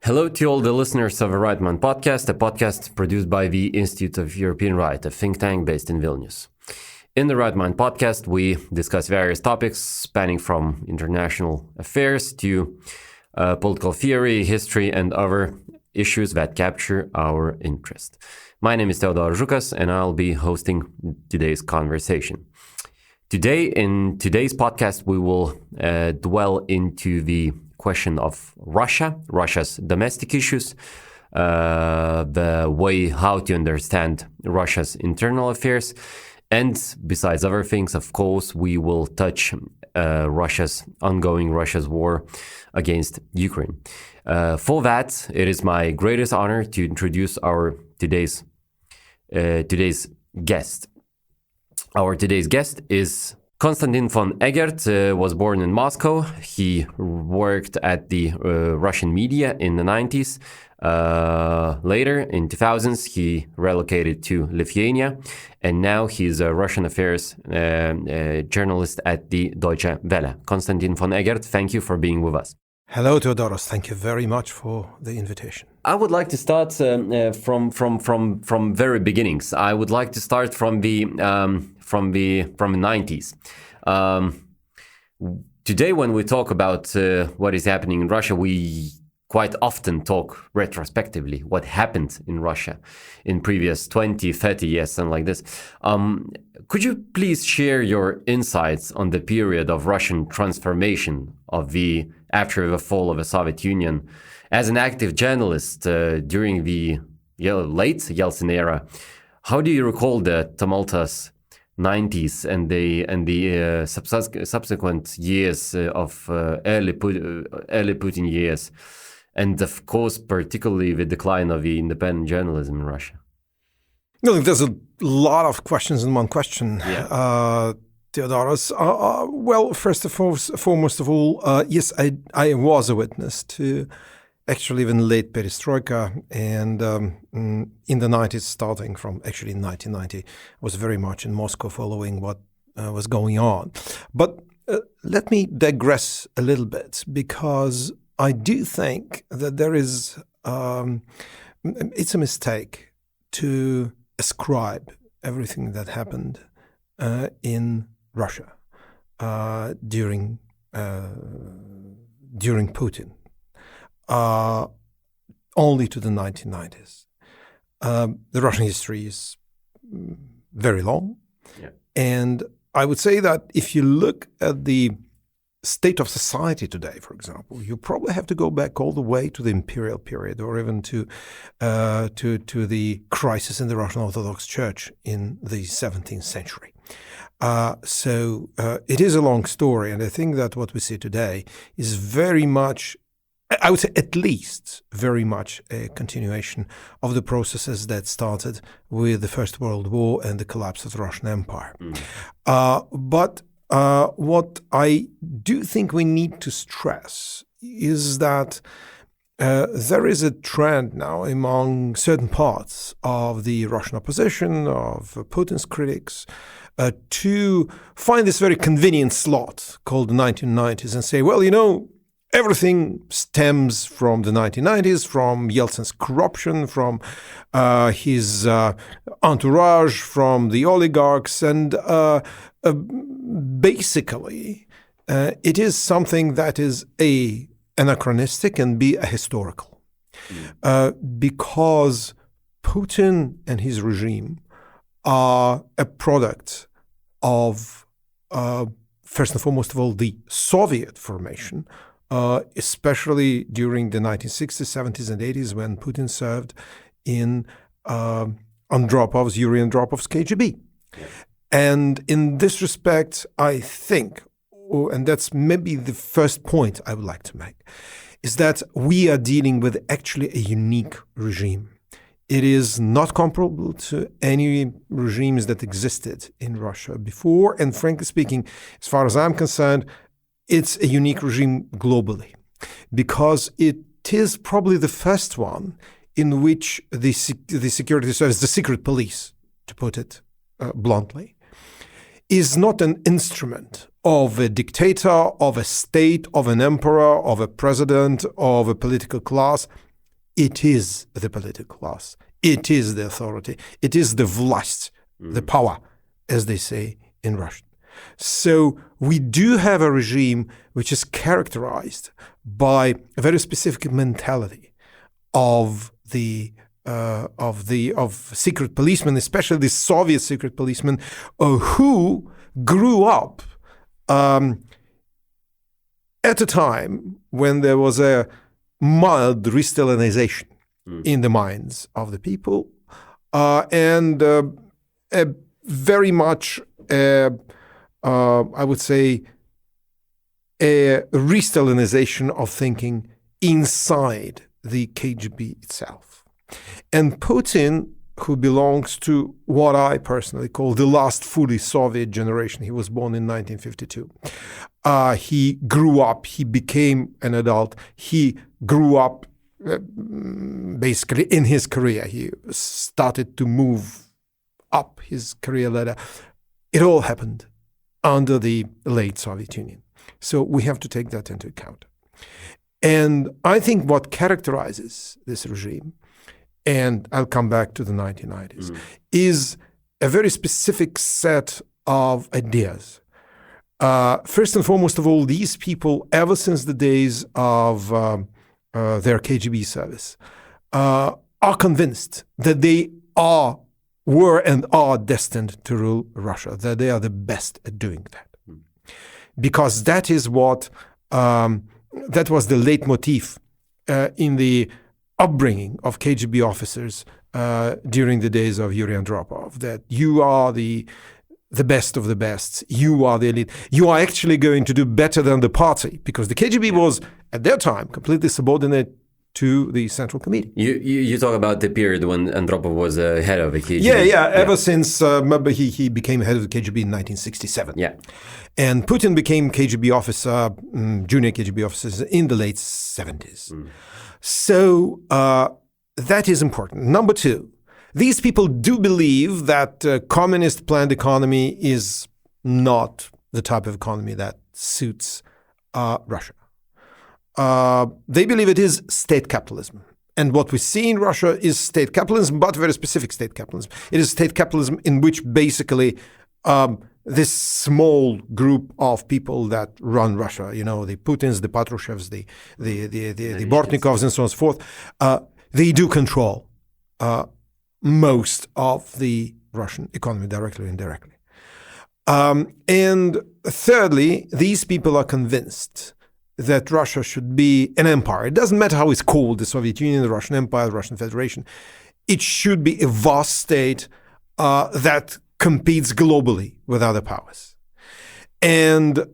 Hello to all the listeners of a Rightman podcast, a podcast produced by the Institute of European Right, a think tank based in Vilnius. In the Rightman podcast, we discuss various topics spanning from international affairs to political theory, history, and other issues that capture our interest. My name is Kodėl Rusijos, and I'll be hosting today's conversation. Today, in today's podcast, we will dwell into the question of Russia's domestic issues, the way how to understand Russia's internal affairs, and besides other things, of course, we will touch Russia's war against Ukraine. For that, it is my greatest honor to introduce our today's guest. Our today's guest is Konstantin von Eggert. Was born in Moscow. He worked at the Russian media in the 90s. Later, in 2000s, he relocated to Lithuania, and now he's a Russian affairs journalist at the Deutsche Welle. Konstantin von Eggert, thank you for being with us. Hello, Theodoros. Thank you very much for the invitation. I would like to start from very beginnings. I would like to start from the 90s. Today, when we talk about what is happening in Russia, we quite often talk retrospectively what happened in Russia in previous 20, 30 years, something like this. Could you please share your insights on the period of Russian transformation after the fall of the Soviet Union? As an active journalist during the late Yeltsin era, how do you recall the tumultuous 90s and the subsequent years of early Putin years, and of course, particularly the decline of the independent journalism in Russia? No, there's a lot of questions in one question, Yeah. Theodoros. Well, first and foremost of all, yes, I was a witness to actually even late perestroika, and in the 90s, starting from actually 1990, was very much in Moscow following what was going on. But let me digress a little bit, because I do think that there is, it's a mistake to ascribe everything that happened in Russia during Putin only to the 1990s. The Russian history is very long. Yeah. And I would say that if you look at the state of society today, for example, you probably have to go back all the way to the imperial period, or even to the crisis in the Russian Orthodox Church in the 17th century. So it is a long story, and I think that what we see today is very much, I would say at least very much, a continuation of the processes that started with the First World War and the collapse of the Russian Empire. But what I do think we need to stress is that there is a trend now among certain parts of the Russian opposition, of Putin's critics, to find this very convenient slot called the 1990s and say, well, everything stems from the 1990s, from Yeltsin's corruption, from his entourage, from the oligarchs, and basically it is something that is A, anachronistic, and B, ahistorical. Because Putin and his regime are a product of, first and foremost of all, the Soviet formation, especially during the 1960s, 70s, and 80s, when Putin served in Yuri Andropov's KGB. Yeah. And in this respect, I think, and that's maybe the first point I would like to make, is that we are dealing with actually a unique regime. It is not comparable to any regimes that existed in Russia before, and frankly speaking, as far as I'm concerned, it's a unique regime globally, because it is probably the first one in which the security service, the secret police, to put it bluntly, is not an instrument of a dictator, of a state, of an emperor, of a president, of a political class, it is the political class. It is the authority. It is the vlast, the power, as they say in Russian. So we do have a regime which is characterized by a very specific mentality of secret policemen, especially the Soviet secret policemen, who grew up at a time when there was a mild re-Stalinization in the minds of the people, and very much, I would say, a re-Stalinization of thinking inside the KGB itself. And Putin, who belongs to what I personally call the last fully Soviet generation, he was born in 1952. He grew up, he became an adult, he grew up basically in his career. He started to move up his career ladder. It all happened under the late Soviet Union. So we have to take that into account. And I think what characterizes this regime, and I'll come back to the 1990s, is a very specific set of ideas. First and foremost of all, these people, ever since the days of their KGB service, are convinced that they were and are destined to rule Russia, that they are the best at doing that. Because that is what, that was the leitmotif in the upbringing of KGB officers during the days of Yuri Andropov, that you are the best of the best, you are the elite, you are actually going to do better than the party, because the KGB was, at their time, completely subordinate to the Central Committee. You talk about the period when Andropov was head of the KGB. Yeah. Ever since, remember, he became head of the KGB in 1967. Yeah. And Putin became KGB officer, junior KGB officer, in the late 70s. So that is important. Number two, these people do believe that communist planned economy is not the type of economy that suits Russia. They believe it is state capitalism. And what we see in Russia is state capitalism, but very specific state capitalism. It is state capitalism in which basically this small group of people that run Russia, you know, the Putins, the Patrushevs, the Bortnikovs, and so on and so forth, they do control most of the Russian economy, directly or indirectly. And thirdly, these people are convinced that Russia should be an empire. It doesn't matter how it's called, the Soviet Union, the Russian Empire, the Russian Federation. It should be a vast state that competes globally with other powers. And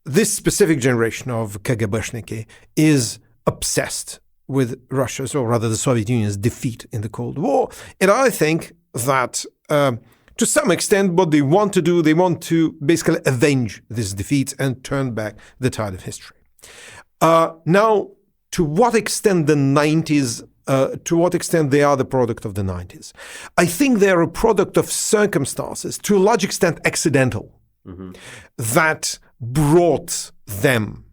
this specific generation of KGBshniki is obsessed with Russia's, or rather the Soviet Union's, defeat in the Cold War. And I think that to some extent what they want to do, they want to basically avenge this defeat and turn back the tide of history. Now, to what extent the 90s, to what extent they are the product of the 90s? I think they're a product of circumstances, to a large extent accidental, that brought them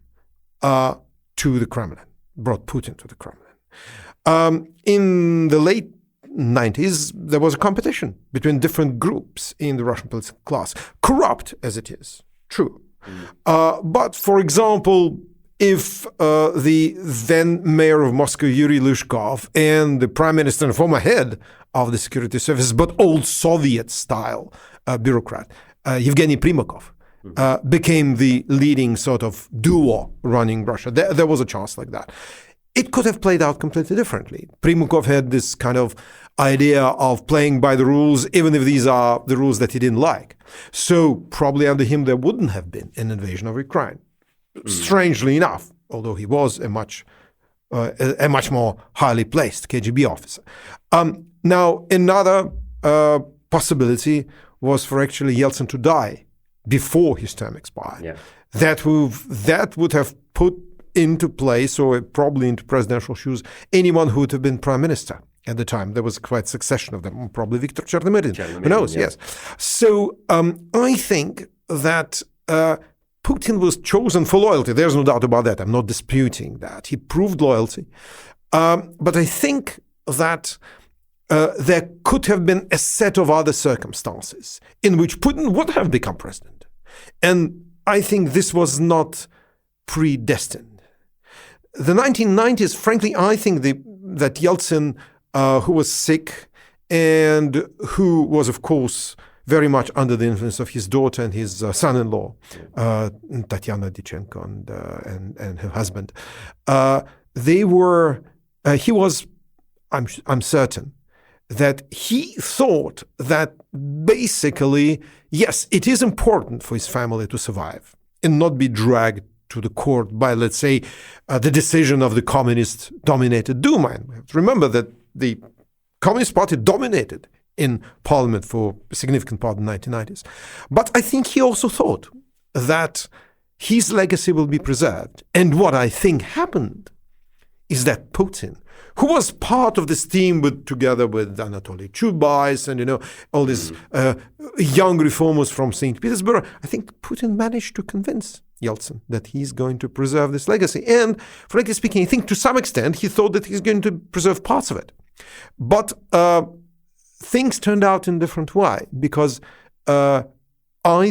to the Kremlin, brought Putin to the Kremlin. In the late 90s, there was a competition between different groups in the Russian political class, corrupt as it is, true. But, for example, if the then mayor of Moscow, Yuri Lushkov, and the prime minister and former head of the security service, but old Soviet-style bureaucrat, Yevgeny Primakov, became the leading sort of duo running Russia, there was a chance like that. It could have played out completely differently. Primakov had this kind of idea of playing by the rules, even if these are the rules that he didn't like. So probably under him there wouldn't have been an invasion of Ukraine. Strangely enough, although he was a much more highly placed KGB officer. Now, another possibility was for actually Yeltsin to die before his term expired. Yeah. That would have put into place, or probably into presidential shoes, anyone who would have been prime minister at the time. There was quite a succession of them, probably Viktor Chernomyrdin. Who knows? Yes. So I think that Putin was chosen for loyalty. There's no doubt about that. I'm not disputing that. He proved loyalty. But I think that there could have been a set of other circumstances in which Putin would have become president. And I think this was not predestined. The 1990s, frankly, I think that Yeltsin, who was sick and who was, of course, very much under the influence of his daughter and his son-in-law, Tatiana Dichenko, and her husband, he was, I'm certain, that he thought that basically, yes, it is important for his family to survive and not be dragged to the court by, let's say, the decision of the communist-dominated Duma. And we have to remember that the Communist Party dominated in parliament for a significant part of the 1990s. But I think he also thought that his legacy will be preserved. And what I think happened is that Putin, who was part of this team together with Anatoly Chubais and, all these young reformers from St. Petersburg, I think Putin managed to convince Yeltsin that he's going to preserve this legacy. And frankly speaking, I think to some extent he thought that he's going to preserve parts of it. But things turned out in a different way, because I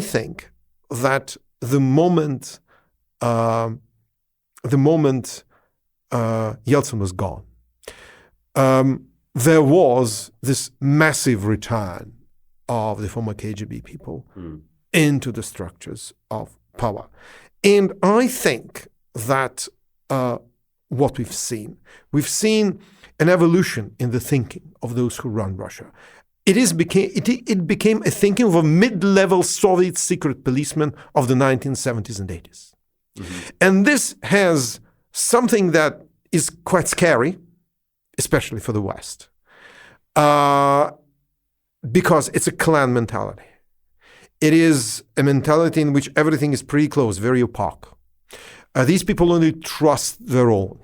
think that the moment Yeltsin was gone, there was this massive return of the former KGB people into the structures of power. And I think that what we've seen an evolution in the thinking of those who run Russia. It became a thinking of a mid-level Soviet secret policeman of the 1970s and 80s. Mm-hmm. And this has something that is quite scary, especially for the West, because it's a clan mentality. It is a mentality in which everything is pretty close, very opaque. These people only trust their own.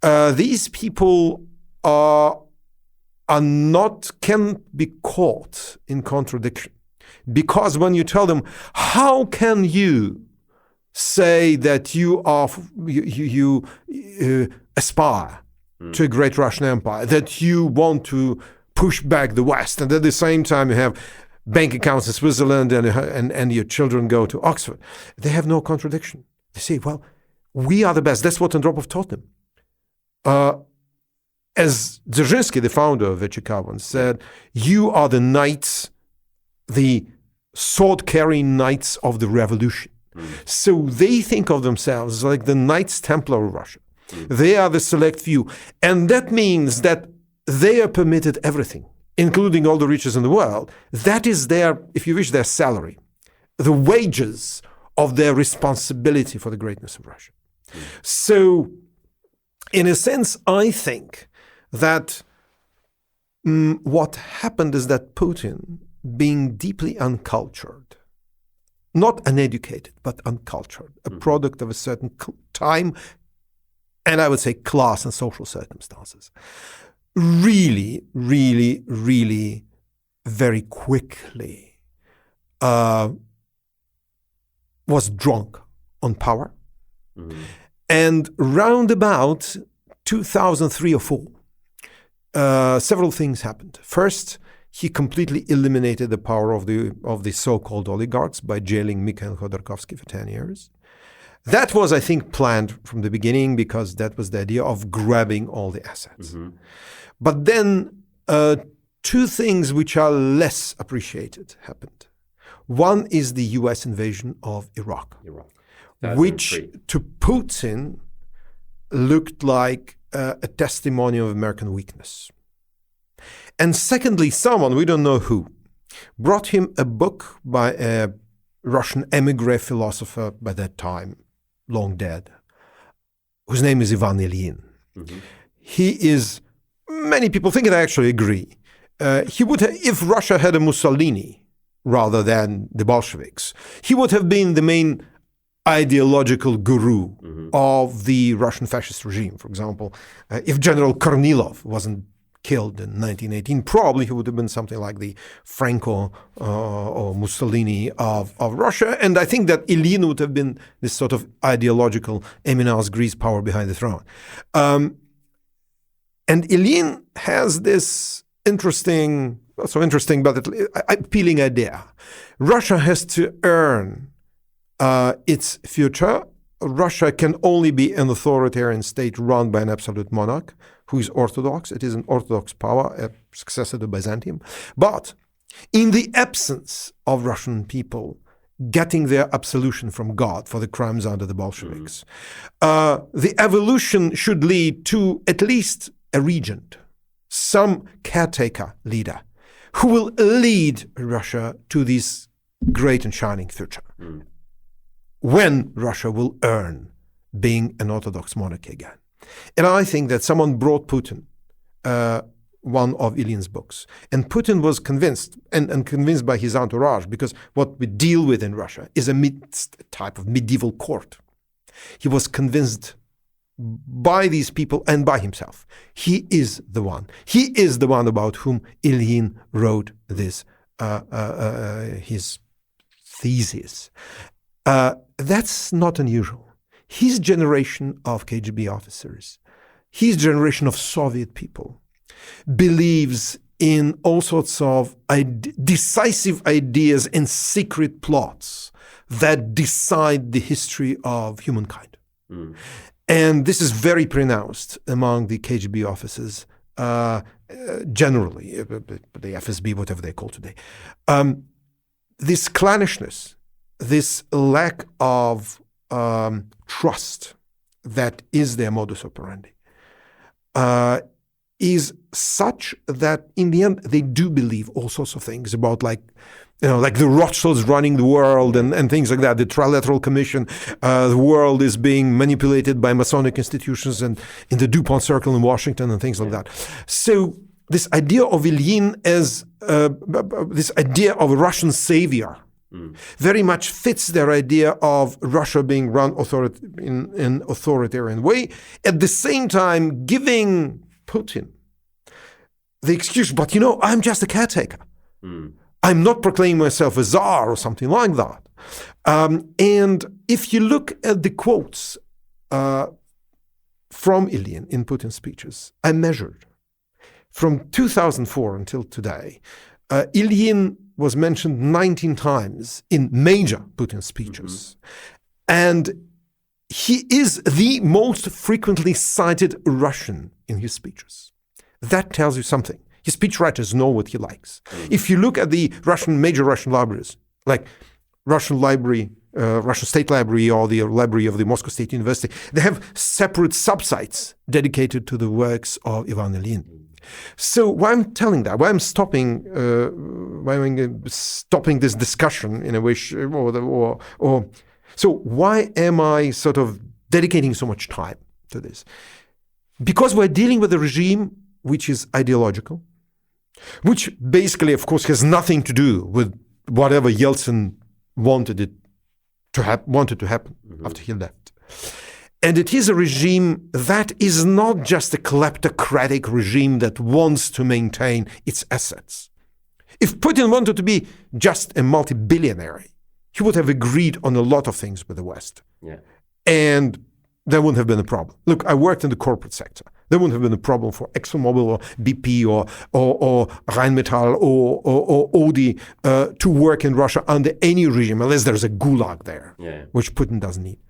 These people can't be caught in contradiction, because when you tell them, how can you say that you aspire to a great Russian empire, that you want to push back the West, and at the same time you have bank accounts in Switzerland and your children go to Oxford? They have no contradiction. They say, well, we are the best. That's what Andropov taught them. As Dzerzhinsky, the founder of VCK, once said, you are the knights, the sword-carrying knights of the revolution. So they think of themselves like the Knights Templar of Russia. They are the select few. And that means that they are permitted everything, including all the riches in the world. That is their, if you wish, their salary, the wages of their responsibility for the greatness of Russia. So, in a sense, I think that what happened is that Putin, being deeply uncultured, not uneducated, but uncultured, a product of a certain time, and I would say class and social circumstances, really, really, really very quickly was drunk on power. Mm-hmm. And round about 2003 or 4, several things happened. First, he completely eliminated the power of the so-called oligarchs by jailing Mikhail Khodorkovsky for 10 years. That was, I think, planned from the beginning, because that was the idea of grabbing all the assets. Mm-hmm. But then 2 things which are less appreciated happened. One is the US invasion of Iraq. Which to Putin looked like a testimony of American weakness. And secondly, someone, we don't know who, brought him a book by a Russian emigre philosopher by that time, long dead, whose name is Ivano Iljino. Mm-hmm. He is, many people think, and I actually agree, he would have, if Russia had a Mussolini rather than the Bolsheviks, he would have been the main ideological guru of the Russian fascist regime. For example, if General Kornilov wasn't killed in 1918, probably he would have been something like the Franco or Mussolini of Russia. And I think that Iljino would have been this sort of ideological eminence grise, power behind the throne. And Iljin has this interesting, not so interesting, but appealing idea. Russia has to earn its future. Russia can only be an authoritarian state run by an absolute monarch who is orthodox. It is an orthodox power, a successor to Byzantium. But in the absence of Russian people getting their absolution from God for the crimes under the Bolsheviks, the evolution should lead to at least a regent, some caretaker leader, who will lead Russia to this great and shining future. When Russia will earn being an Orthodox monarchy again. And I think that someone brought Putin one of Iljin's books. And Putin was convinced, and convinced by his entourage, because what we deal with in Russia is a type of medieval court. He was convinced by these people and by himself. He is the one. He is the one about whom Iljin wrote this, his thesis. That's not unusual. His generation of KGB officers, his generation of Soviet people, believes in all sorts of decisive ideas and secret plots that decide the history of humankind. And this is very pronounced among the KGB officers, generally, the FSB, whatever they're called today. This clannishness, this lack of trust that is their modus operandi, is such that in the end they do believe all sorts of things about, like the Rothschilds running the world and things like that, the Trilateral Commission, the world is being manipulated by Masonic institutions and in the DuPont Circle in Washington and things like that. So this idea of Iljin as this idea of a Russian savior very much fits their idea of Russia being run in an authoritarian way, at the same time giving Putin the excuse, but I'm just a caretaker. I'm not proclaiming myself a czar or something like that. And if you look at the quotes from Iljin in Putin's speeches, I measured from 2004 until today, Iljin was mentioned 19 times in major Putin speeches. And he is the most frequently cited Russian in his speeches. That tells you something. His speechwriters know what he likes. If you look at the major Russian libraries, like Russian State Library or the Library of the Moscow State University, they have separate subsites dedicated to the works of Ivano Iljino. So why I'm telling that, why I'm stopping this discussion in a way, so why am I sort of dedicating so much time to this? Because we're dealing with a regime which is ideological, which basically, of course, has nothing to do with whatever Yeltsin wanted to happen after he left. And it is a regime that is not just a kleptocratic regime that wants to maintain its assets. If Putin wanted to be just a multi-billionaire, he would have agreed on a lot of things with the West. Yeah. And there wouldn't have been a problem. Look, I worked in the corporate sector. There wouldn't have been a problem for ExxonMobil or BP or Rheinmetall or Audi to work in Russia under any regime, unless there's a gulag there, which Putin doesn't need.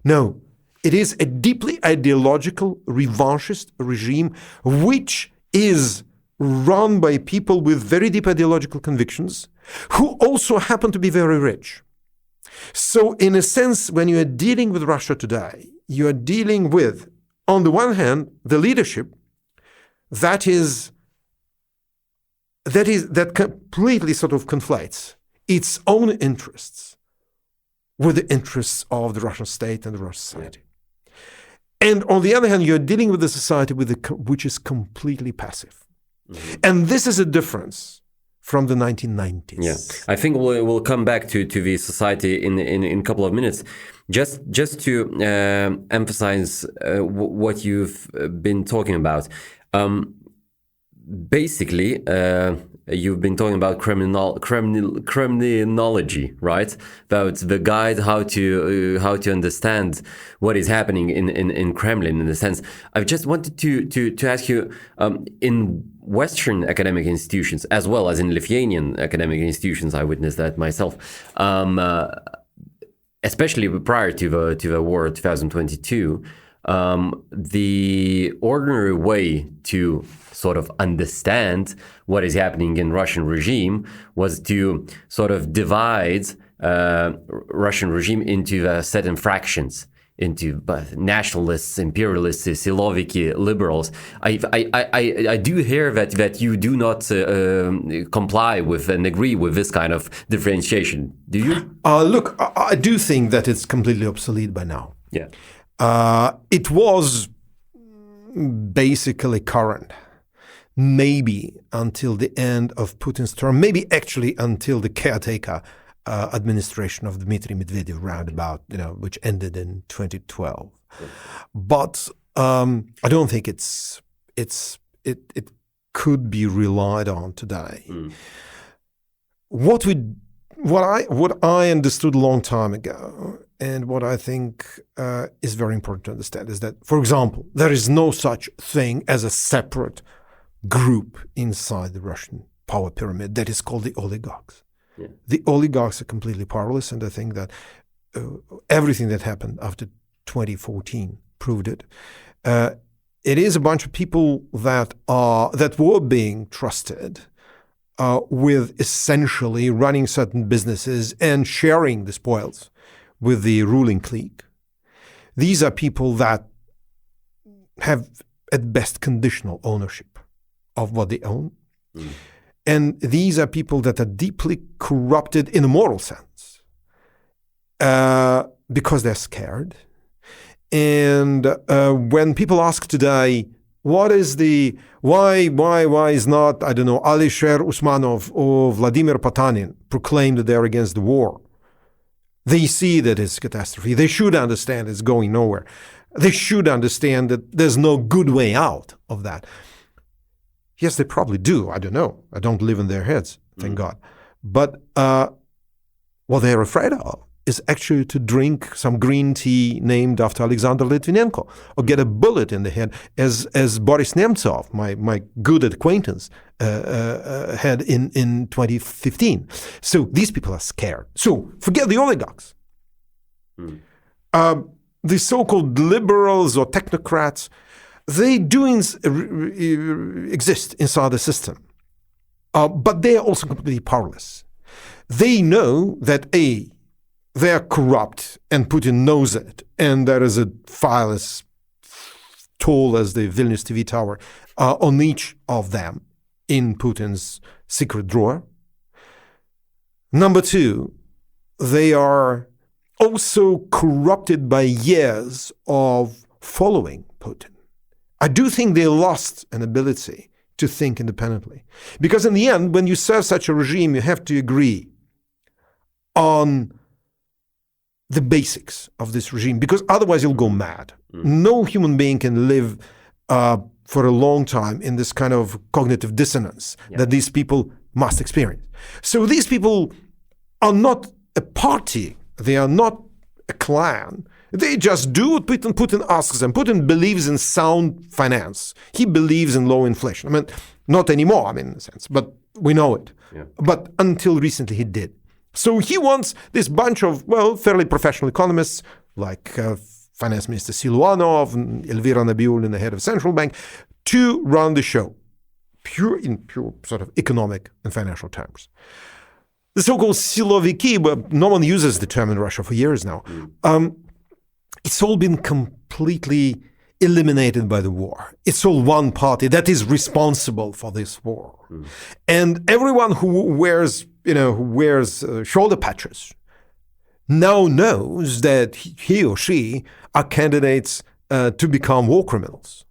No, it is a deeply ideological, revanchist regime, which is run by people with very deep ideological convictions, who also happen to be very rich. So in a sense, when you are dealing with Russia today, you are dealing with, on the one hand, the leadership that completely sort of conflates its own interests with the interests of the Russian state and the Russian society. And on the other hand, you're dealing with a society which is completely passive. And this is a difference from the 1990s. Yeah, I think we'll come back to the society in a couple of minutes. Just to emphasize what you've been talking about. Basically, you've been talking about criminology, right? About the guide how to understand what is happening in Kremlin. In a sense, I just wanted to ask you, in Western academic institutions as well as in Lithuanian academic institutions, I witnessed that myself. Especially prior to the war 2022, the ordinary way to sort of understand what is happening in Russian regime was to sort of divide Russian regime into certain fractions, into nationalists, imperialists, Siloviki, liberals. I do hear that you do not comply with and agree with this kind of differentiation. Do you? Look, I do think that it's completely obsolete by now. Yeah. It was basically current, maybe until the end of Putin's term, maybe actually until the caretaker administration of Dmitry Medvedev roundabout, which ended in 2012. Yeah. But I don't think it could be relied on today. What I understood a long time ago, and what I think is very important to understand, is that, for example, there is no such thing as a separate group inside the Russian power pyramid that is called the oligarchs. Yeah. The oligarchs are completely powerless, and I think that everything that happened after 2014 proved it. It is a bunch of people that were being trusted with essentially running certain businesses and sharing the spoils with the ruling clique. These are people that have at best conditional ownership of what they own. And these are people that are deeply corrupted in a moral sense because they're scared. And when people ask today, why is not, Alisher Usmanov or Vladimir Potanin proclaimed that they're against the war? They see that it's a catastrophe. They should understand it's going nowhere. They should understand that there's no good way out of that. Yes, they probably do. I don't know. I don't live in their heads, thank God. But what they're afraid of is actually to drink some green tea named after Alexander Litvinenko, or get a bullet in the head, as Boris Nemtsov, my good acquaintance, had in 2015. So these people are scared. So forget the oligarchs. The so-called liberals or technocrats, they do exist inside the system, but they are also completely powerless. They know that they are corrupt, and Putin knows it, and there is a file as tall as the Vilnius TV tower on each of them in Putin's secret drawer. Number two, they are also corrupted by years of following Putin. I do think they lost an ability to think independently. Because in the end, when you serve such a regime, you have to agree on the basics of this regime, because otherwise you'll go mad. No human being can live for a long time in this kind of cognitive dissonance that these people must experience. So these people are not a party. They are not a clan. They just do what Putin asks them. Putin believes in sound finance. He believes in low inflation. I mean, not anymore, in a sense, but we know it. Yeah. But until recently he did. So he wants this bunch of, fairly professional economists like Finance Minister Siluanov and Elvira Nabiullina, the head of central bank, to run the show, in pure sort of economic and financial terms. The so-called Siloviki, no one uses the term in Russia for years now. It's all been completely eliminated by the war. It's all one party that is responsible for this war. And everyone who wears shoulder patches now knows that he or she are candidates to become war criminals,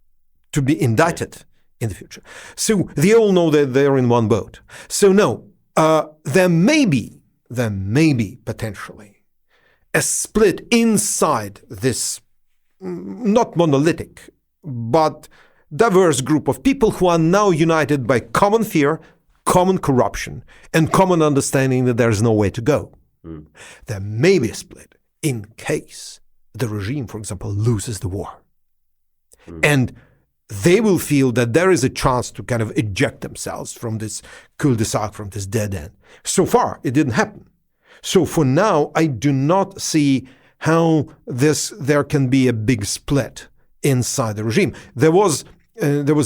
to be indicted in the future. So they all know that they're in one boat. So no, there may be potentially a split inside this not monolithic, but diverse group of people who are now united by common fear, common corruption and common understanding that there is no way to go. There may be a split in case the regime, for example, loses the war. And they will feel that there is a chance to kind of eject themselves from this cul-de-sac, from this dead end. So far, it didn't happen. So for now, I do not see how there can be a big split inside the regime. There was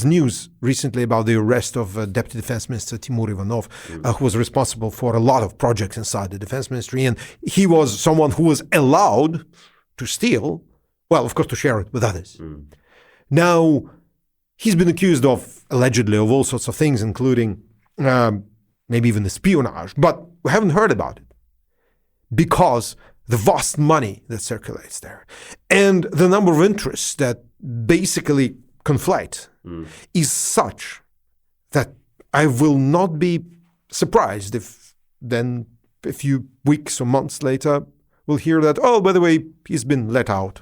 news recently about the arrest of Deputy Defense Minister Timur Ivanov, who was responsible for a lot of projects inside the Defense Ministry, and he was someone who was allowed to steal, well, of course, to share it with others. Now, he's been accused of, allegedly, of all sorts of things, including maybe even espionage, but we haven't heard about it because the vast money that circulates there and the number of interests that basically conflate is such that I will not be surprised if then a few weeks or months later we'll hear that, oh, by the way, he's been let out.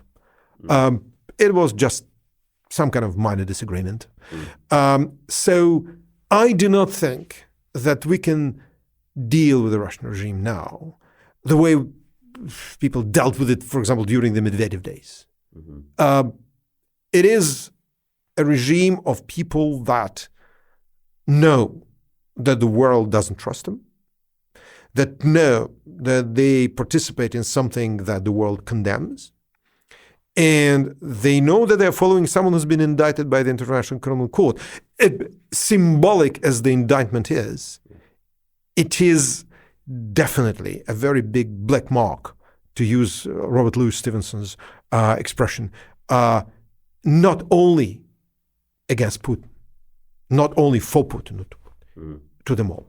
It was just some kind of minor disagreement. So I do not think that we can deal with the Russian regime now the way people dealt with it, for example, during the Medvedev days. It is a regime of people that know that the world doesn't trust them, that know that they participate in something that the world condemns, and they know that they're following someone who's been indicted by the International Criminal Court. Symbolic as the indictment is, it is definitely a very big black mark, to use Robert Louis Stevenson's expression, not only against Putin, not only for Putin, to them all.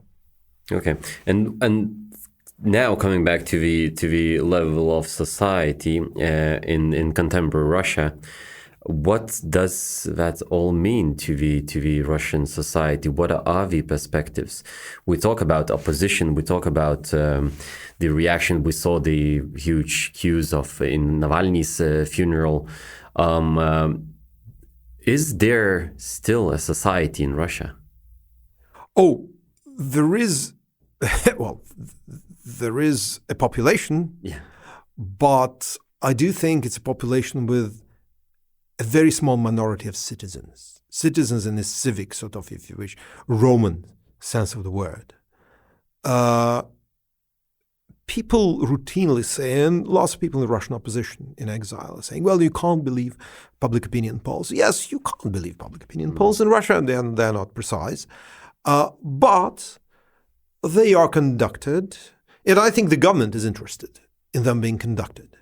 Okay, and now coming back to the level of society in contemporary Russia, what does that all mean to the Russian society? What are the perspectives? We talk about opposition. We talk about the reaction. We saw the huge queues in Navalny's funeral. Is there still a society in Russia? Oh, there is. Well, there is a population, but I do think it's a population with a very small minority of citizens in a civic sort of, if you wish, Roman sense of the word. People routinely say, and lots of people in the Russian opposition in exile are saying, well, you can't believe public opinion polls. Yes, you can't believe public opinion polls in Russia, and they're not precise. But they are conducted, and I think the government is interested in them being conducted.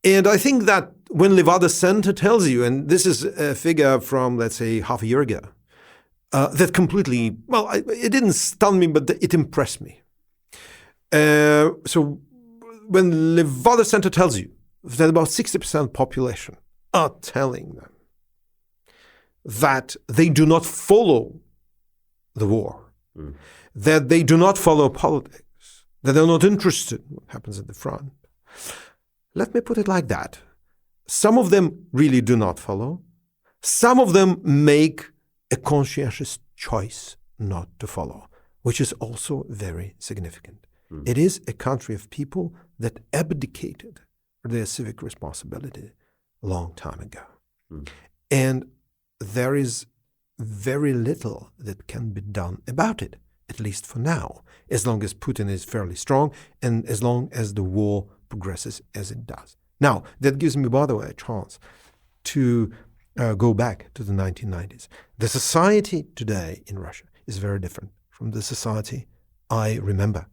And I think that when Levada Center tells you, and this is a figure from, let's say, half a year ago, that completely, well, it didn't stun me, but it impressed me. So when Levada Center tells you that about 60% population are telling them that they do not follow the war, that they do not follow politics, that they're not interested in what happens at the front. Let me put it like that. Some of them really do not follow. Some of them make a conscientious choice not to follow, which is also very significant. It is a country of people that abdicated their civic responsibility a long time ago. And there is very little that can be done about it, at least for now, as long as Putin is fairly strong and as long as the war progresses as it does. Now, that gives me, by the way, a chance to go back to the 1990s. The society today in Russia is very different from the society I remember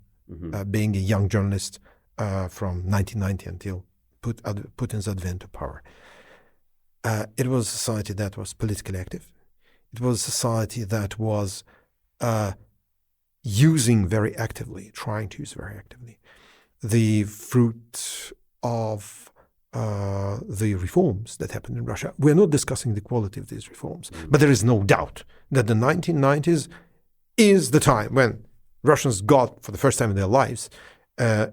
being a young journalist from 1990 until Putin's advent to power. It was a society that was politically active. It was a society that was using very actively, trying to use very actively, the fruit of the reforms that happened in Russia. We're not discussing the quality of these reforms, but there is no doubt that the 1990s is the time when Russians got, for the first time in their lives, a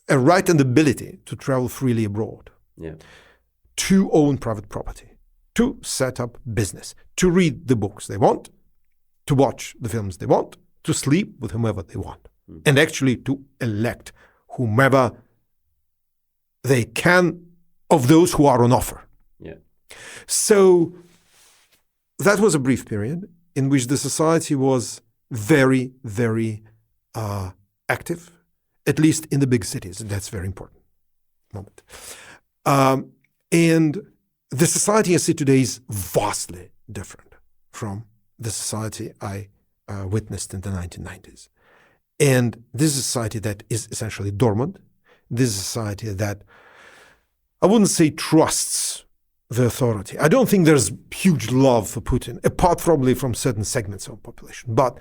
right and ability to travel freely abroad, to own private property, to set up business, to read the books they want, to watch the films they want, to sleep with whomever they want and actually to elect whomever they can of those who are on offer. Yeah. So that was a brief period in which the society was very, very active, at least in the big cities. And that's very important moment. And the society I see today is vastly different from the society I witnessed in the 1990s. And this is a society that is essentially dormant. This is a society that, I wouldn't say trusts the authority. I don't think there's huge love for Putin, apart probably from certain segments of the population. But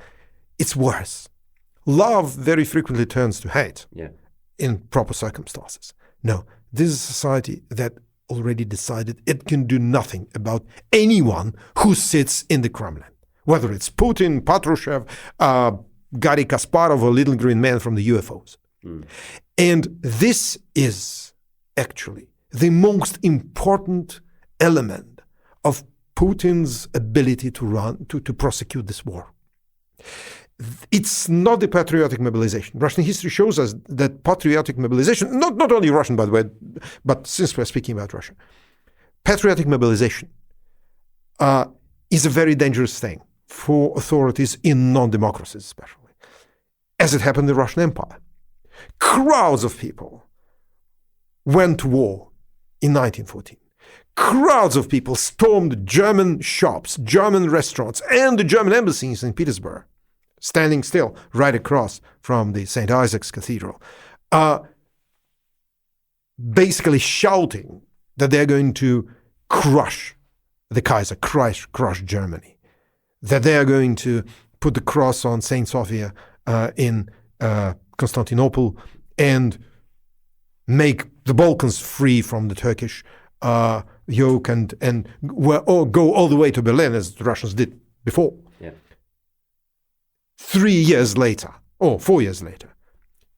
it's worse. Love very frequently turns to hate in proper circumstances. No, this is a society that already decided it can do nothing about anyone who sits in the Kremlin, whether it's Putin, Patrushev, Garry Kasparov, or little green man from the UFOs. And this is actually the most important element of Putin's ability to prosecute this war. It's not the patriotic mobilization. Russian history shows us that patriotic mobilization, not only Russian, by the way, but since we're speaking about Russia, patriotic mobilization is a very dangerous thing for authorities in non-democracies, especially, as it happened in the Russian Empire. Crowds of people went to war in 1914. Crowds of people stormed German shops, German restaurants, and the German embassy in St. Petersburg, standing still right across from the St. Isaac's Cathedral, basically shouting that they're going to crush the Kaiser, crush Germany, that they are going to put the cross on St. Sophia in Constantinople and make the Balkans free from the Turkish yoke and go all the way to Berlin, as the Russians did before. 3 years later, or 4 years later,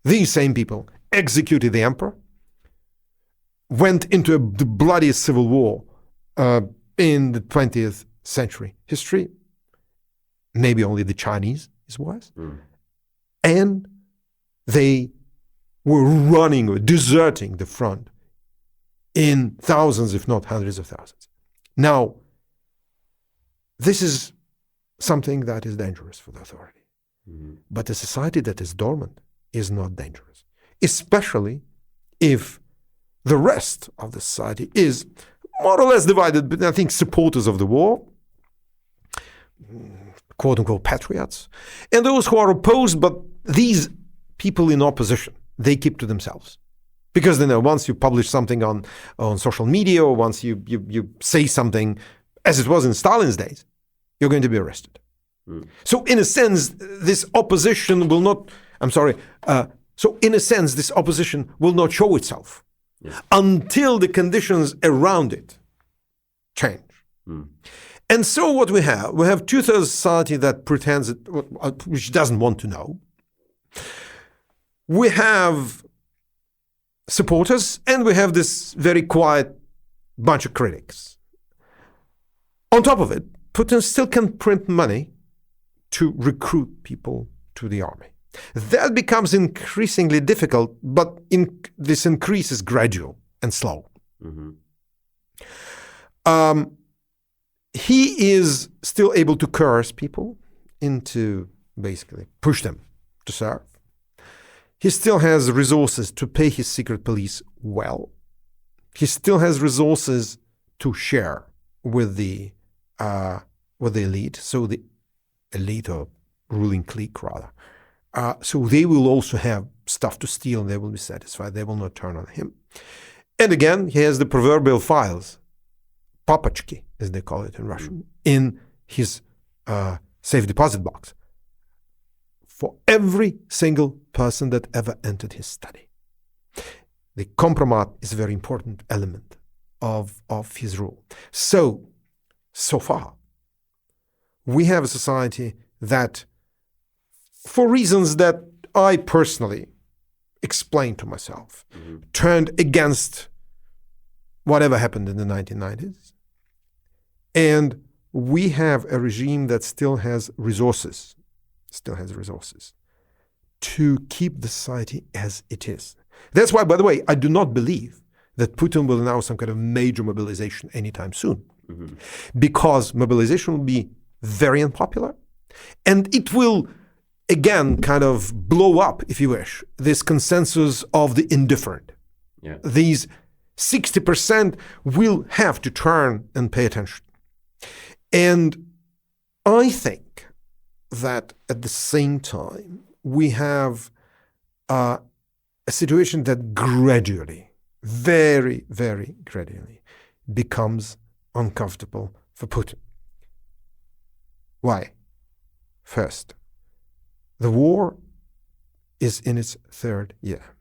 these same people executed the emperor, went into the bloodiest civil war in the 20th century history. Maybe only the Chinese is worse. And they were running or deserting the front in thousands, if not hundreds of thousands. Now, this is something that is dangerous for the authority. But a society that is dormant is not dangerous, especially if the rest of the society is more or less divided between, I think, supporters of the war, quote-unquote patriots, and those who are opposed, but these people in opposition, they keep to themselves. Because they know once you publish something on social media, or once you say something, as it was in Stalin's days, you're going to be arrested. So in a sense, this opposition will not, this opposition will not show itself until the conditions around it change. And so what we have two-thirds society that pretends, which doesn't want to know. We have supporters, and we have this very quiet bunch of critics. On top of it, Putin still can print money to recruit people to the army. That becomes increasingly difficult, but this increase is gradual and slow. He is still able to coerce people into basically push them to serve. He still has resources to pay his secret police well. He still has resources to share with the elite. So the elite or ruling clique, rather. So they will also have stuff to steal, and they will be satisfied. They will not turn on him. And again, he has the proverbial files, papachki, as they call it in Russian, in his safe deposit box for every single person that ever entered his study. The compromat is a very important element of his rule. So far, we have a society that, for reasons that I personally explained to myself, turned against whatever happened in the 1990s. And we have a regime that still has resources still has resources to keep the society as it is. That's why, by the way, I do not believe that Putin will announce some kind of major mobilization anytime soon. Because mobilization will be very unpopular, and it will, again, kind of blow up, if you wish, this consensus of the indifferent. Yeah. These 60% will have to turn and pay attention. And I think that at the same time, we have a situation that gradually, very, very gradually, becomes uncomfortable for Putin. Why? First, the war is in its third year.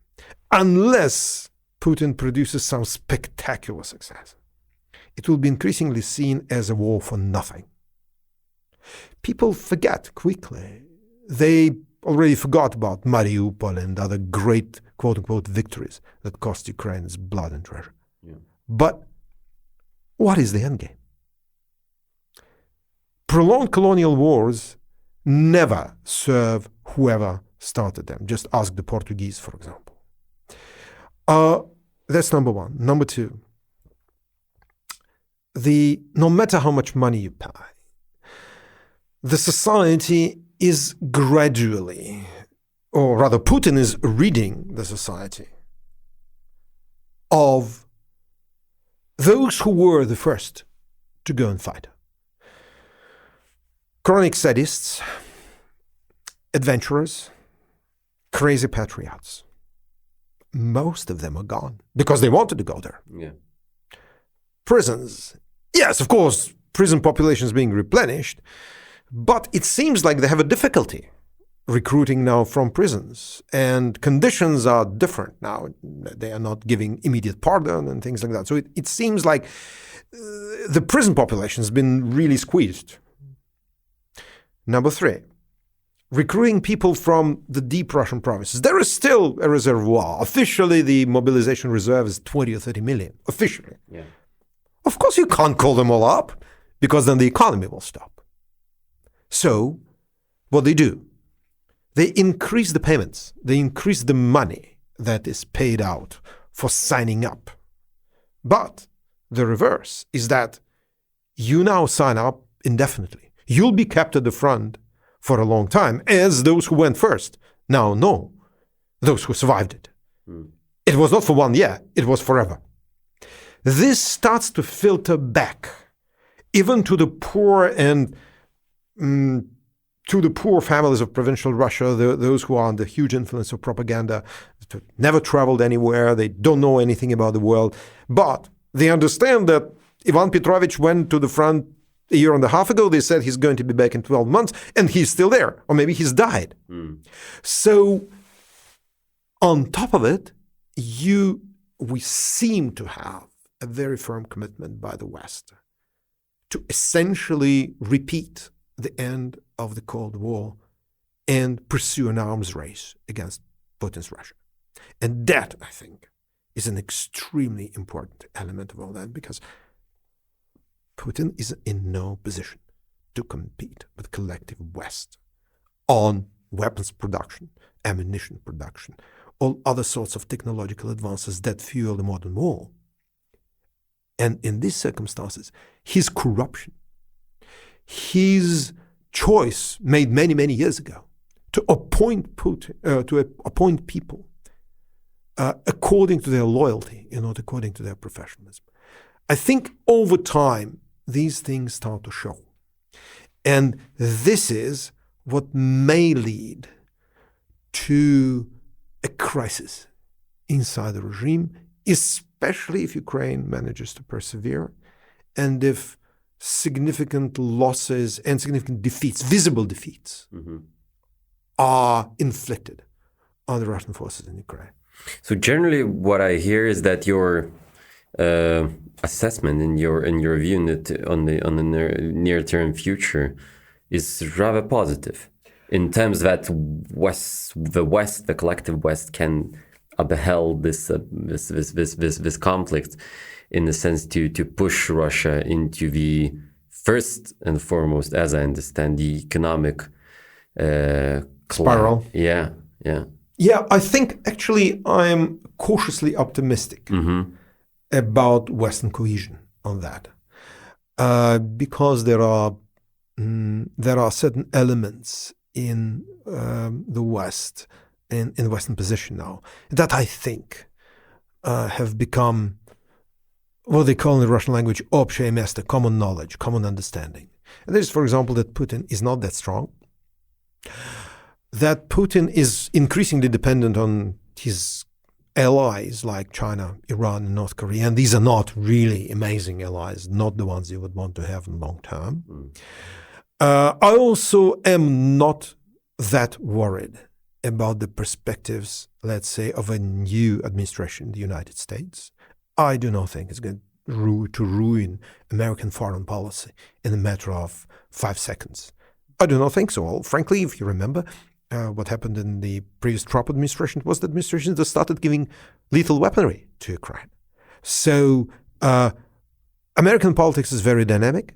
Unless Putin produces some spectacular success, it will be increasingly seen as a war for nothing. People forget quickly. They already forgot about Mariupol and other great, quote-unquote, victories that cost Ukrainians blood and treasure. Yeah. But what is the endgame? Prolonged colonial wars never serve whoever started them. Just ask the Portuguese, for example. That's number one. Number two, no matter how much money you pay, the society is gradually, or rather Putin is ridding the society of those who were the first to go and fight. Chronic sadists, adventurers, crazy patriots. Most of them are gone because they wanted to go there. Yeah. Prisons. Yes, of course, prison population is being replenished, but it seems like they have a difficulty recruiting now from prisons, and conditions are different now. They are not giving immediate pardon and things like that. So it seems like the prison population has been really squeezed. Number three, recruiting people from the deep Russian provinces. There is still a reservoir. Officially, the mobilization reserve is 20 or 30 million. Officially. Yeah. Of course, you can't call them all up, because then the economy will stop. So, what they do, they increase the payments. They increase the money that is paid out for signing up. But the reverse is that you now sign up indefinitely. You'll be kept at the front for a long time, as those who went first now know, those who survived it. It was not for 1 year, it was forever. This starts to filter back, even to the poor and to the poor families of provincial Russia, those who are under huge influence of propaganda, never traveled anywhere, they don't know anything about the world, but they understand that Ivan Petrovich went to the front a year and a half ago. They said he's going to be back in 12 months, and he's still there, or maybe he's died. So, on top of it, we seem to have a very firm commitment by the West to essentially repeat the end of the Cold War and pursue an arms race against Putin's Russia. And that, I think, is an extremely important element of all that, because Putin is in no position to compete with collective West on weapons production, ammunition production, all other sorts of technological advances that fuel the modern war. And in these circumstances, his corruption, his choice made many, many years ago to appoint people according to their loyalty and not according to their professionalism. I think over time, these things start to show. And this is what may lead to a crisis inside the regime, especially if Ukraine manages to persevere and if significant losses and significant defeats, visible defeats, are inflicted on the Russian forces in Ukraine. So generally what I hear is that your assessment and your view on the near-term future is rather positive in terms that the collective West can uphold this conflict in the sense to push Russia into the first and foremost, as I understand, the economic spiral. Yeah. Yeah, I think actually I'm cautiously optimistic about Western cohesion on that, because there are certain elements in the West, in the Western position now, that I think have become what they call in the Russian language общее место, common knowledge, common understanding. And this is, for example, that Putin is not that strong, that Putin is increasingly dependent on his allies like China, Iran, and North Korea, and these are not really amazing allies, not the ones you would want to have in the long term. I also am not that worried about the perspectives, let's say, of a new administration in the United States. I do not think it's going to ruin American foreign policy in a matter of 5 seconds. I do not think so. Well, frankly, if you remember, what happened in the previous Trump administration was the administration that started giving lethal weaponry to Ukraine. So American politics is very dynamic.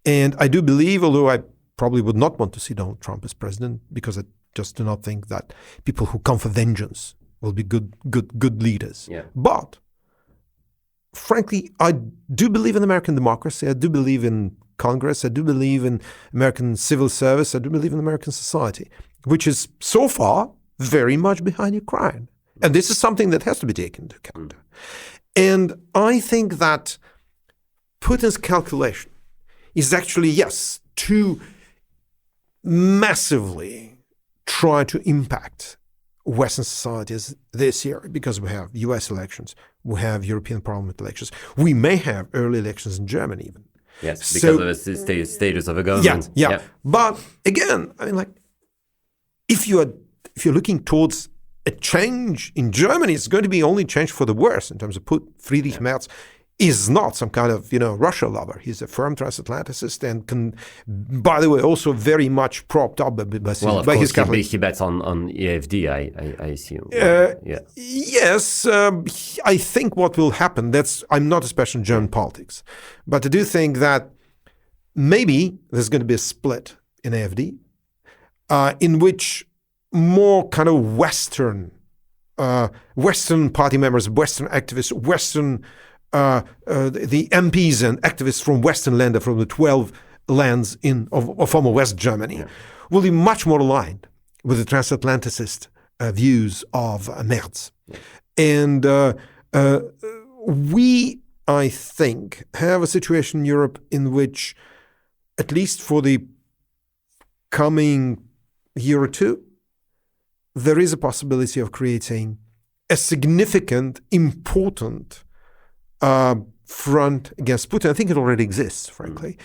And I do believe, although I probably would not want to see Donald Trump as president, because I just do not think that people who come for vengeance will be good leaders. Yeah. But frankly, I do believe in American democracy. I do believe in Congress. I do believe in American civil service. I do believe in American society, which is so far very much behind Ukraine. And this is something that has to be taken into account. And I think that Putin's calculation is actually, yes, to massively try to impact Western societies this year, because we have US elections, we have European Parliament elections, we may have early elections in Germany even. Yes, because of the status of a government. Yeah. But again, I mean, like, if you're looking towards a change in Germany, it's going to be only change for the worse in terms of Friedrich Merz is not some kind of, Russia lover. He's a firm transatlanticist and can, by the way, also very much propped up by his Catholic. He bets on AfD, I assume. Yes, I think what will happen, I'm not a specialist in German politics, but I do think that maybe there's going to be a split in AfD, in which more kind of Western party members, Western activists, the MPs and activists from Western Länder, from the 12 lands of former West Germany, will be much more aligned with the transatlanticist views of Merz. And we, I think, have a situation in Europe in which, at least for the coming year or two, there is a possibility of creating a significant, important front against Putin. I think it already exists, frankly.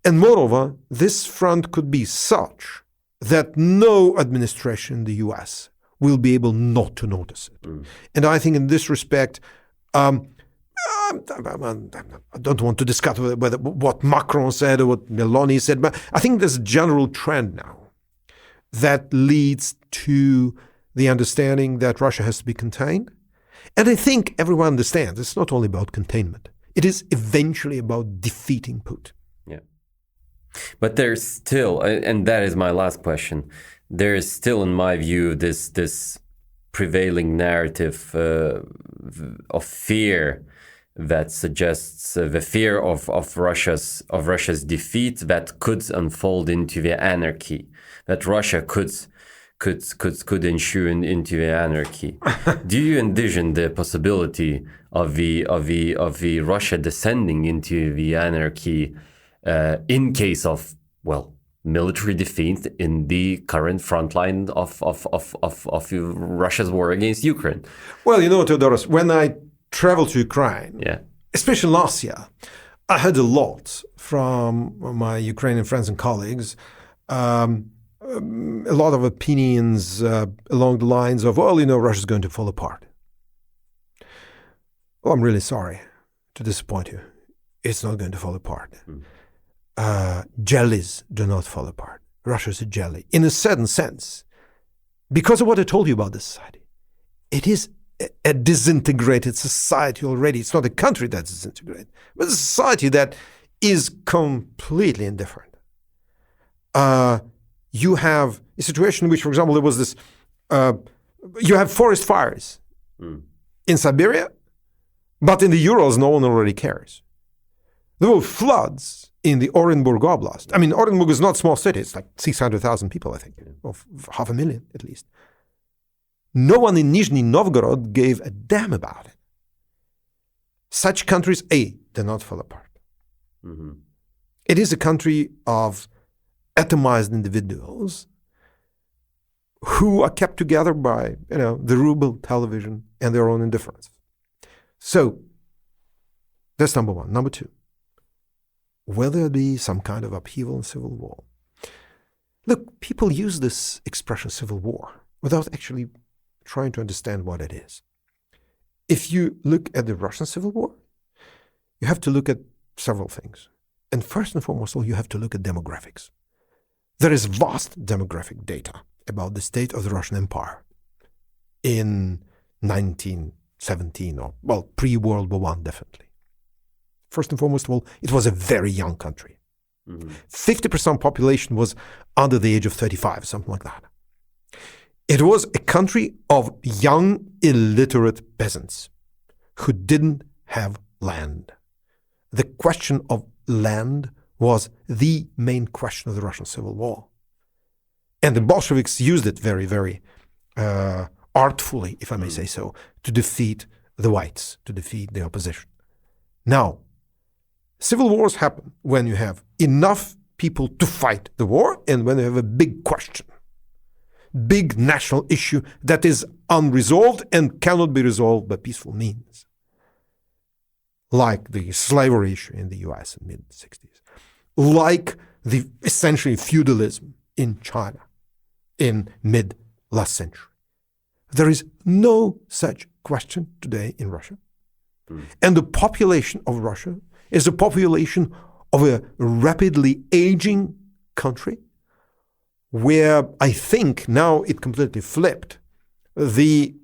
And moreover, this front could be such that no administration in the US will be able not to notice it. And I think in this respect, I don't want to discuss whether what Macron said or what Meloni said, but I think there's a general trend now that leads to the understanding that Russia has to be contained. And I think everyone understands it's not only about containment. It is eventually about defeating Putin. Yeah. But there's still, and that is my last question, there is still, in my view, this prevailing narrative of fear that suggests the fear of Russia's defeat that could unfold into the anarchy, that Russia could ensure into the anarchy. Do you envision the possibility of the Russia descending into the anarchy in case of, military defeat in the current front line of Russia's war against Ukraine? Well, Theodoros, when I traveled to Ukraine, especially last year, I heard a lot from my Ukrainian friends and colleagues, a lot of opinions along the lines of, Russia's going to fall apart. Well, I'm really sorry to disappoint you. It's not going to fall apart. Jellies do not fall apart. Russia's a jelly. In a certain sense, because of what I told you about this society. It is a disintegrated society already. It's not a country that's disintegrated, but a society that is completely indifferent. you have a situation in which, for example, there was this, you have forest fires in Siberia, but in the Urals, no one already cares. There were floods in the Orenburg Oblast. I mean, Orenburg is not a small city. It's like 600,000 people, I think, or 500,000 at least. No one in Nizhny Novgorod gave a damn about it. Such countries, they not fall apart. Mm-hmm. It is a country of atomized individuals who are kept together by, the ruble, television, and their own indifference. So, that's number one. Number two, will there be some kind of upheaval and civil war? Look, people use this expression civil war without actually trying to understand what it is. If you look at the Russian civil war, you have to look at several things. And first and foremost, you have to look at demographics. There is vast demographic data about the state of the Russian Empire in 1917, or, pre-World War I, definitely. First and foremost of all, it was a very young country. 50% population was under the age of 35, something like that. It was a country of young, illiterate peasants who didn't have land. The question of land was the main question of the Russian Civil War. And the Bolsheviks used it very, very artfully, if I may say so, to defeat the whites, to defeat the opposition. Now, civil wars happen when you have enough people to fight the war and when you have a big question, big national issue that is unresolved and cannot be resolved by peaceful means, like the slavery issue in the US in the mid-60s, like the essentially feudalism in China in mid-last century. There is no such question today in Russia. And the population of Russia is a population of a rapidly aging country where I think now it completely flipped. The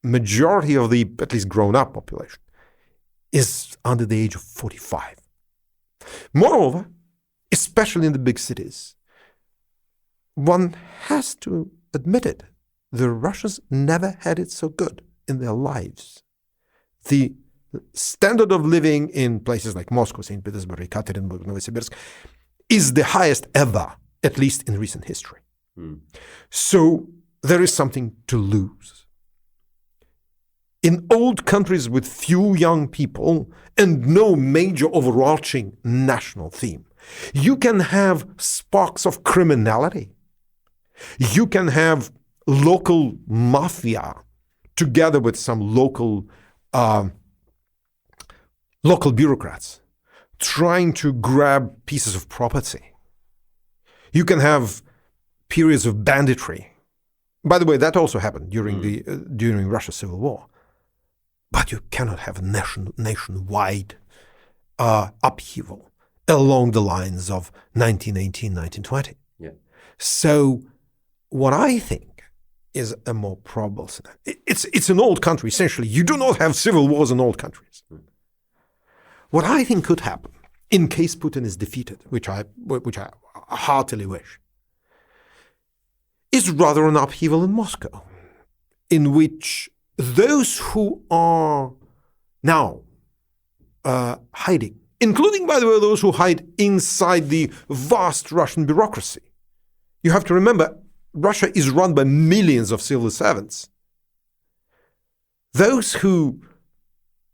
majority of the at least grown-up population is under the age of 45. Moreover, especially in the big cities, one has to admit it, the Russians never had it so good in their lives. The standard of living in places like Moscow, St. Petersburg, Ekaterinburg, Novosibirsk is the highest ever, at least in recent history. So there is something to lose. In old countries with few young people and no major overarching national theme, you can have sparks of criminality. You can have local mafia together with some local bureaucrats trying to grab pieces of property. You can have periods of banditry. By the way, that also happened during Russia's civil war. But you cannot have a nationwide upheaval along the lines of 1918, 1920. Yeah. So what I think is a more probable scenario. It's an old country, essentially. You do not have civil wars in old countries. What I think could happen, in case Putin is defeated, which I heartily wish, is rather an upheaval in Moscow, in which those who are now hiding, including, by the way, those who hide inside the vast Russian bureaucracy. You have to remember, Russia is run by millions of civil servants. Those who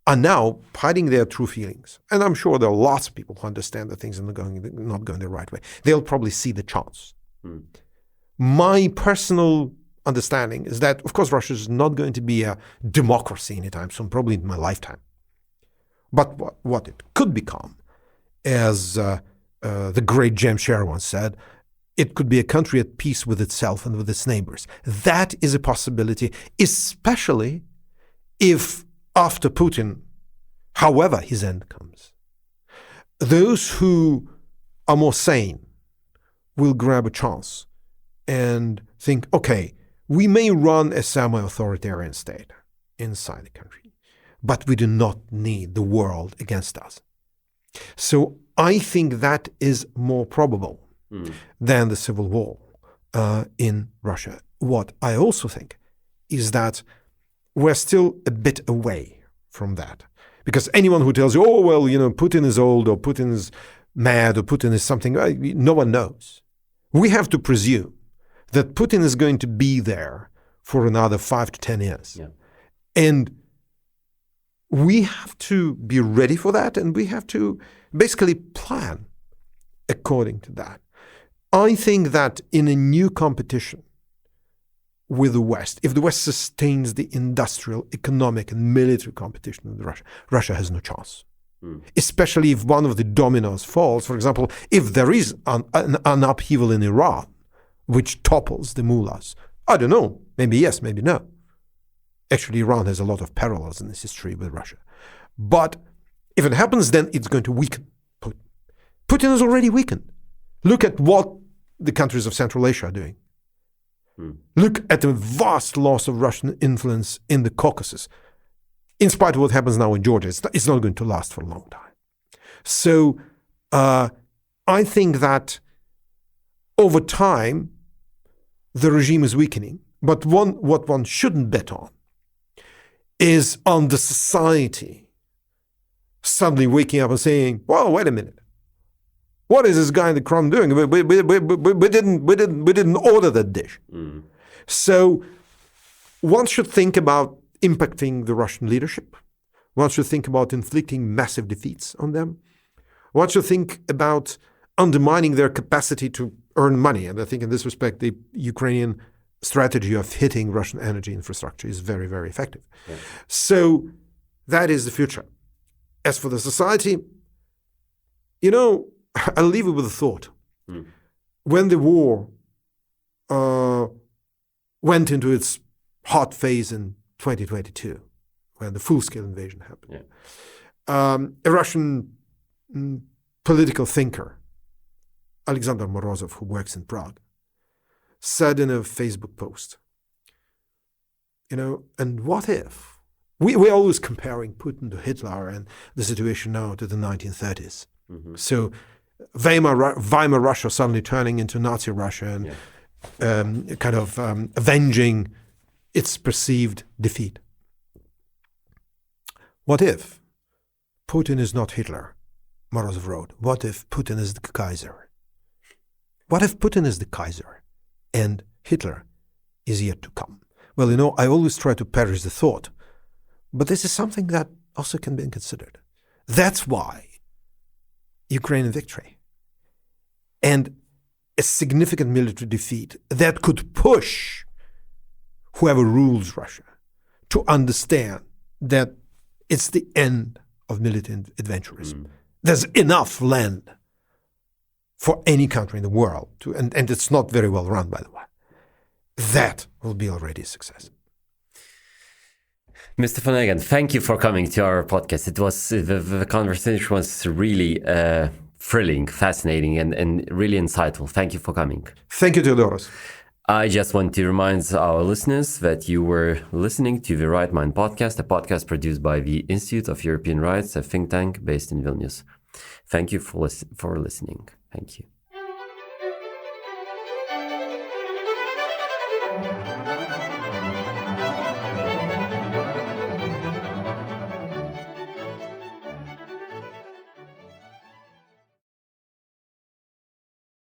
are now hiding their true feelings, and I'm sure there are lots of people who understand that things are not going the right way, they'll probably see the chance. My personal understanding is that, of course, Russia is not going to be a democracy anytime soon, probably in my lifetime. But what it could become, as the great James Sherr once said, it could be a country at peace with itself and with its neighbors. That is a possibility, especially if after Putin, however his end comes, those who are more sane will grab a chance and think, okay, we may run a semi-authoritarian state inside the country, but we do not need the world against us. So I think that is more probable than the civil war. in Russia. What I also think is that we're still a bit away from that. Because anyone who tells you, oh, well, Putin is old, or Putin is mad, or Putin is something, no one knows. We have to presume that Putin is going to be there for another 5 to 10 years. Yeah. And we have to be ready for that, and we have to basically plan according to that. I think that in a new competition with the West, if the West sustains the industrial, economic, and military competition with Russia, Russia has no chance. Especially if one of the dominoes falls. For example, if there is an upheaval in Iran, which topples the mullahs, I don't know, maybe yes, maybe no. Actually, Iran has a lot of parallels in its history with Russia. But if it happens, then it's going to weaken Putin. Putin is already weakened. Look at what the countries of Central Asia are doing. Look at the vast loss of Russian influence in the Caucasus. In spite of what happens now in Georgia, it's not going to last for a long time. So I think that over time, the regime is weakening. But what one shouldn't bet on is on the society suddenly waking up and saying, well, wait a minute. What is this guy in the Kremlin doing? We didn't order that dish. So one should think about impacting the Russian leadership. One should think about inflicting massive defeats on them. One should think about undermining their capacity to earn money. And I think in this respect, the Ukrainian strategy of hitting Russian energy infrastructure is very, very effective. Yeah. So that is the future. As for the society, I'll leave it with a thought. When the war went into its hot phase in 2022, when the full-scale invasion happened, a Russian political thinker, Alexander Morozov, who works in Prague, said in a Facebook post, and what if? We're always comparing Putin to Hitler and the situation now to the 1930s. So Weimar Russia suddenly turning into Nazi Russia and avenging its perceived defeat. What if Putin is not Hitler? Morozov wrote, what if Putin is the Kaiser? What if Putin is the Kaiser and Hitler is yet to come? Well, I always try to perish the thought, but this is something that also can be considered. That's why Ukrainian victory and a significant military defeat that could push whoever rules Russia to understand that it's the end of military adventurism. There's enough land for any country in the world to, and it's not very well run, by the way. That will be already a success. Mr. von Eggert, thank you for coming to our podcast. It was the conversation was really thrilling, fascinating, and really insightful. Thank you for coming. Thank you, Theodoros. I just want to remind our listeners that you were listening to the Right Mind podcast, a podcast produced by the Institute of European Rights, a think tank based in Vilnius. Thank you for listening. Thank you.